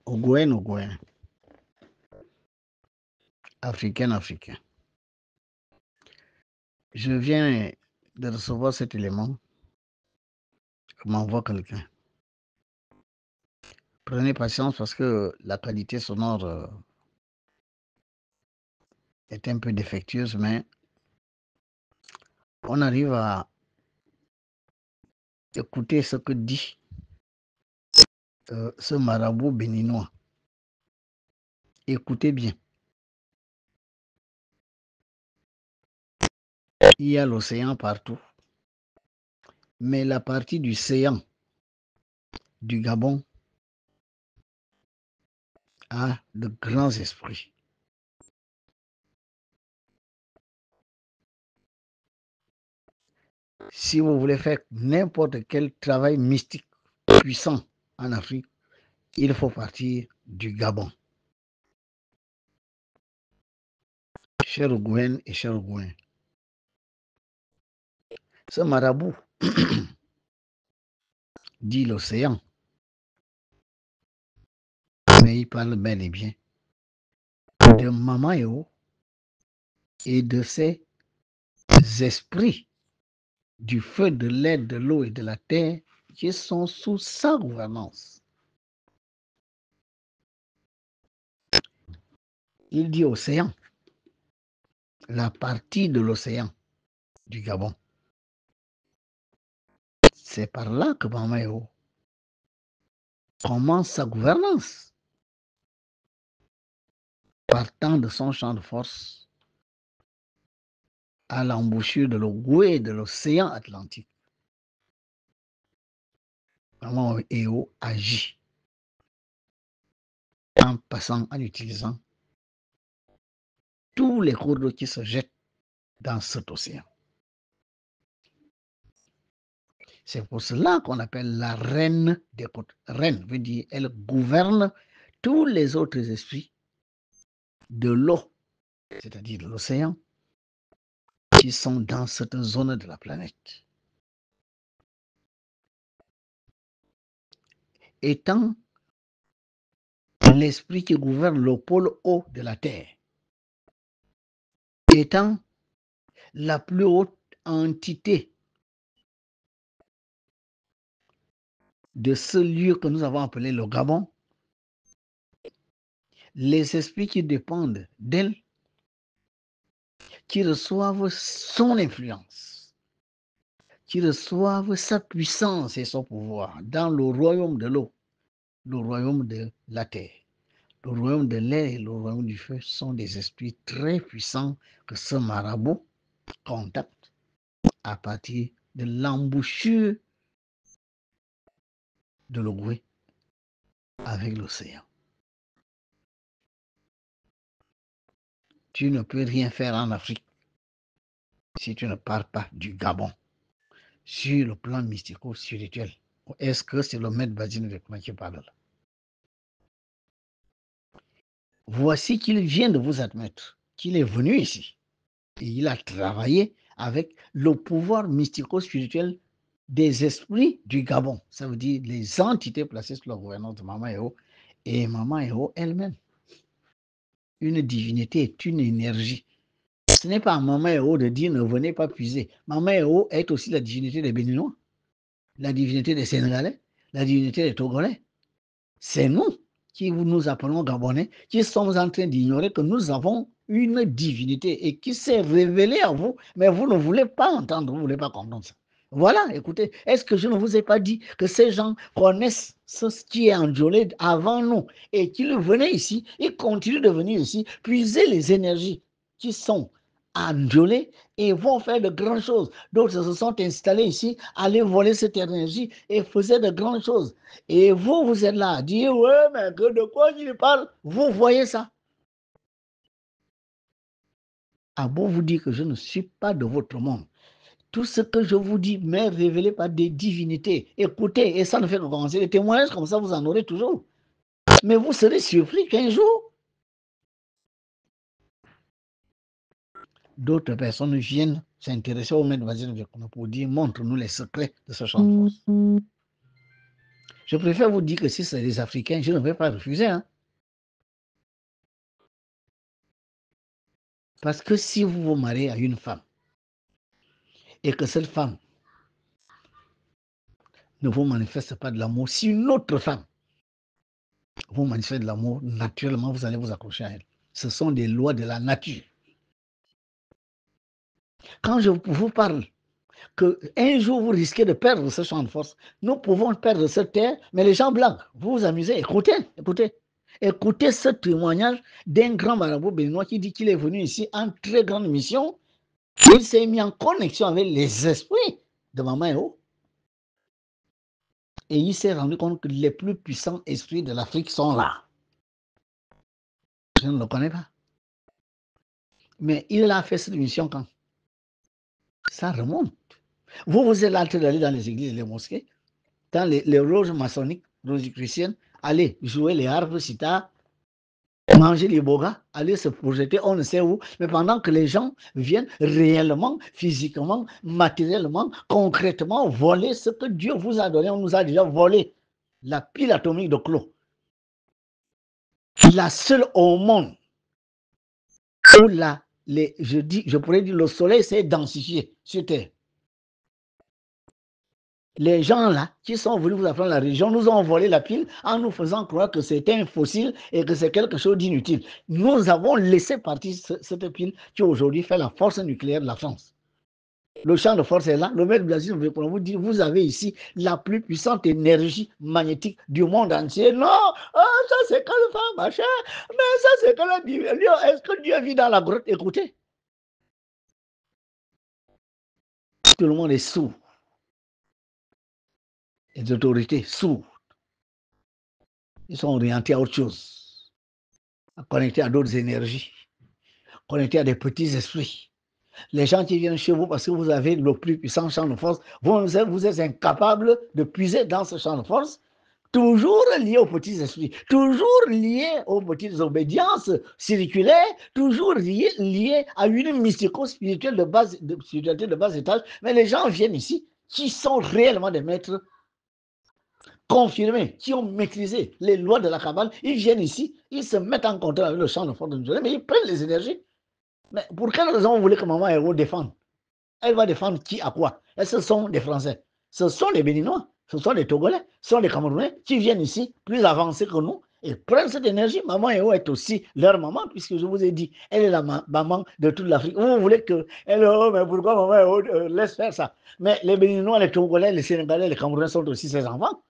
Ogoouin, africain. Je viens de recevoir cet élément que m'envoie quelqu'un. Prenez patience parce que la qualité sonore est un peu défectueuse, mais on arrive à écouter ce que dit ce marabout béninois. Écoutez bien. Il y a l'océan partout, mais la partie du séant du Gabon a de grands esprits. Si vous voulez faire n'importe quel travail mystique puissant en Afrique, il faut partir du Gabon. Cher Ogoouin et cher Ogoouin, ce marabout dit l'océan, mais il parle bel et bien de Mama Eo et de ses esprits du feu, de l'air, de l'eau et de la terre qui sont sous sa gouvernance. Il dit océan, la partie de l'océan du Gabon. C'est par là que Mama Eo commence sa gouvernance, partant de son champ de force à l'embouchure de l'Ogooué de l'océan Atlantique. Mama Eo agit en passant, en utilisant tous les cours d'eau qui se jettent dans cet océan. C'est pour cela qu'on appelle la reine des côtes. Reine veut dire elle gouverne tous les autres esprits de l'eau, c'est-à-dire de l'océan, qui sont dans cette zone de la planète. Étant l'esprit qui gouverne le pôle haut de la Terre, étant la plus haute entité de ce lieu que nous avons appelé le Gabon, les esprits qui dépendent d'elle, qui reçoivent son influence, qui reçoivent sa puissance et son pouvoir dans le royaume de l'eau, le royaume de la terre, le royaume de l'air et le royaume du feu sont des esprits très puissants que ce marabout contacte à partir de l'embouchure de l'Ogooué avec l'océan. Tu ne peux rien faire en Afrique si tu ne pars pas du Gabon sur le plan mystico-spirituel. Est-ce que c'est le maître Bazine de qui parle là? Voici qu'il vient de vous admettre qu'il est venu ici et il a travaillé avec le pouvoir mystico-spirituel des esprits du Gabon. Ça veut dire les entités placées sous la gouvernance de Mama Eo et Mama Eo elle-même. Une divinité est une énergie. Ce n'est pas à Mama Eo de dire ne venez pas puiser. Mama Eo est aussi la divinité des Béninois, la divinité des Sénégalais, la divinité des Togolais. C'est nous qui nous appelons Gabonais, qui sommes en train d'ignorer que nous avons une divinité et qui s'est révélée à vous, mais vous ne voulez pas entendre, vous ne voulez pas comprendre ça. Voilà, écoutez, est-ce que je ne vous ai pas dit que ces gens connaissent ce qui est enjolé avant nous et qu'ils venaient ici, ils continuent de venir ici, puiser les énergies qui sont enjolées et vont faire de grandes choses. D'autres se sont installés ici, allaient voler cette énergie et faisaient de grandes choses. Et vous, vous êtes là à dire, ouais, mais de quoi il parle? Vous voyez ça? Ah bon, vous dire que je ne suis pas de votre monde. Tout ce que je vous dis m'est révélé par des divinités. Écoutez, et ça ne fait que commencer. Les témoignages comme ça, vous en aurez toujours. Mais vous serez surpris qu'un jour, d'autres personnes viennent s'intéresser au maître Bazine pour dire, montre-nous les secrets de ce champ de force. Je préfère vous dire que si c'est des Africains, je ne vais pas refuser. Hein. Parce que si vous vous mariez à une femme et que cette femme ne vous manifeste pas de l'amour, si une autre femme vous manifeste de l'amour, naturellement, vous allez vous accrocher à elle. Ce sont des lois de la nature. Quand je vous parle qu'un jour vous risquez de perdre ce champ de force, nous pouvons perdre cette terre, mais les gens blancs, vous vous amusez, écoutez ce témoignage d'un grand marabout béninois qui dit qu'il est venu ici en très grande mission. Il s'est mis en connexion avec les esprits de Maman Eo. Et il s'est rendu compte que les plus puissants esprits de l'Afrique sont là. Je ne le connais pas. Mais il a fait cette mission quand? Ça remonte. Vous êtes là en train d'aller dans les églises et les mosquées, dans les loges maçonniques, rosicruciennes, allez jouer les harpes, sitar, manger les bogas, aller se projeter on ne sait où, mais pendant que les gens viennent réellement, physiquement, matériellement, concrètement voler ce que Dieu vous a donné, on nous a déjà volé. La pile atomique de Clos. La seule au monde où je pourrais dire le soleil s'est densifié sur Terre. Les gens là qui sont venus vous apprendre la religion nous ont volé la pile en nous faisant croire que c'était un fossile et que c'est quelque chose d'inutile. Nous avons laissé partir cette pile qui aujourd'hui fait la force nucléaire de la France. Le champ de force est là. Le maître Blasis pour vous dire, vous avez ici la plus puissante énergie magnétique du monde entier. Non, ça c'est que le femme, machin, mais ça c'est que la Bible. Est-ce que Dieu vit dans la grotte? Écoutez. Tout le monde est sourd. Les autorités sourdes. Ils sont orientés à autre chose, connectés à d'autres énergies, connectés à des petits esprits. Les gens qui viennent chez vous parce que vous avez le plus puissant champ de force, vous êtes incapable de puiser dans ce champ de force, toujours lié aux petits esprits, toujours lié aux petites obédiences circulaires, toujours lié à une mystico-spiritualité de bas étage. Mais les gens viennent ici qui sont réellement des maîtres confirmés, qui ont maîtrisé les lois de la cabale, ils viennent ici, ils se mettent en contact avec le champ de force de Dieu, mais ils prennent les énergies. Mais pour quelle raison vous voulez que Maman Héros défende? Elle va défendre qui à quoi? Et ce sont des Français, ce sont les Béninois, ce sont les Togolais, ce sont les Camerounais qui viennent ici, plus avancés que nous, et prennent cette énergie. Maman Héros est aussi leur maman, puisque je vous ai dit, elle est la maman de toute l'Afrique. Vous voulez que elle, oh, mais pourquoi Maman Héros laisse faire ça? Mais les Béninois, les Togolais, les Sénégalais, les Camerounais sont aussi ses enfants.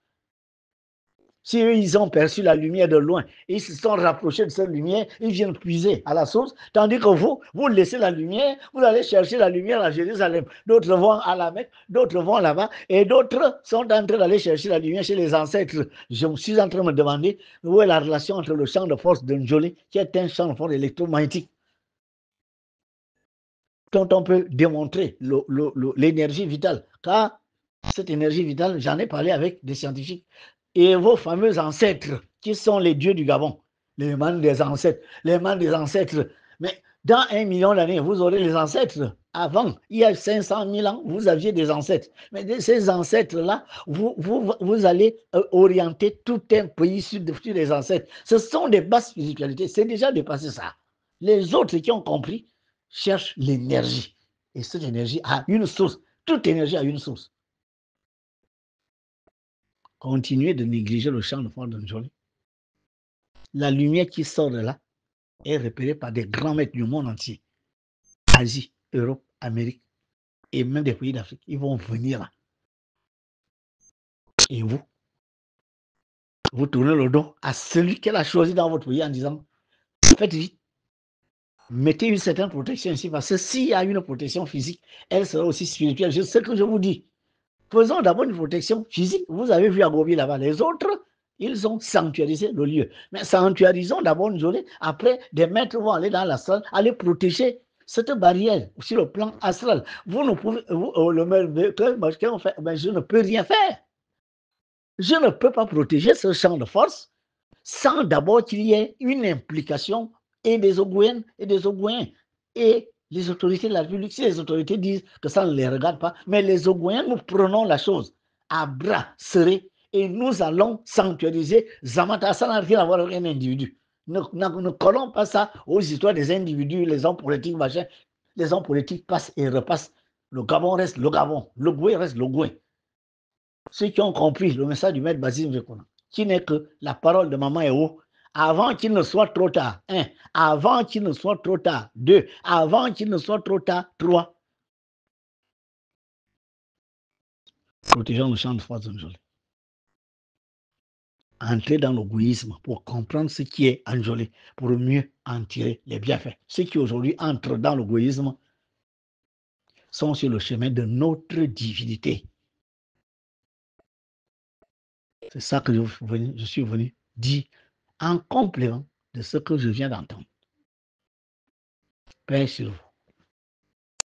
Si eux, ils ont perçu la lumière de loin, ils se sont rapprochés de cette lumière, ils viennent puiser à la source, tandis que vous laissez la lumière, vous allez chercher la lumière à Jérusalem. D'autres vont à la Mecque, d'autres vont là-bas, et d'autres sont en train d'aller chercher la lumière chez les ancêtres. Je suis en train de me demander où est la relation entre le champ de force de Njoli, qui est un champ de force électromagnétique, dont on peut démontrer l'énergie vitale. Car cette énergie vitale, j'en ai parlé avec des scientifiques. Et vos fameux ancêtres, qui sont les dieux du Gabon, les mânes des ancêtres, les mânes des ancêtres. Mais dans 1 million d'années, vous aurez les ancêtres. Avant, il y a 500 000 ans, vous aviez des ancêtres. Mais de ces ancêtres-là, vous allez orienter tout un pays sur les ancêtres. Ce sont des basses spiritualités. C'est déjà dépassé ça. Les autres qui ont compris cherchent l'énergie. Et cette énergie a une source. Toute énergie a une source. Continuez de négliger le champ de force de Njoli. La lumière qui sort de là est repérée par des grands maîtres du monde entier. Asie, Europe, Amérique et même des pays d'Afrique. Ils vont venir là. Et vous tournez le dos à celui qu'elle a choisi dans votre pays en disant, faites vite, mettez une certaine protection ici, parce que s'il y a une protection physique, elle sera aussi spirituelle. C'est ce que je vous dis. Faisons d'abord une protection physique. Vous avez vu à Gobi là-bas, les autres, ils ont sanctuarisé le lieu. Mais sanctuarisons d'abord une journée. Après, des maîtres vont aller dans la salle, aller protéger cette barrière sur le plan astral. Vous ne pouvez, le maître, fait, ben, je ne peux rien faire. Je ne peux pas protéger ce champ de force sans d'abord qu'il y ait une implication et des Ogoïennes et des Ogoïens. Et les autorités de la République, si les autorités disent que ça ne les regarde pas, mais les Ogoïens, nous prenons la chose à bras serrés et nous allons sanctuariser Zamata. Ça n'a rien à voir avec un individu. Ne collons pas ça aux histoires des individus, les hommes politiques, machin. Les hommes politiques passent et repassent. Le Gabon reste le Gabon. Le Goué reste le Goué. Ceux qui ont compris le message du maître Basile Mvekona, qui n'est que la parole de Maman Eo, avant qu'il ne soit trop tard, avant qu'il ne soit trop tard, avant qu'il ne soit trop tard, 3, protégeons le champ de force de Njolé. Entrer dans l'égoïsme pour comprendre ce qui est Njolé, pour mieux en tirer les bienfaits. Ceux qui aujourd'hui entrent dans l'égoïsme sont sur le chemin de notre divinité. C'est ça que je suis venu dire en complément de ce que je viens d'entendre. Paix sur vous.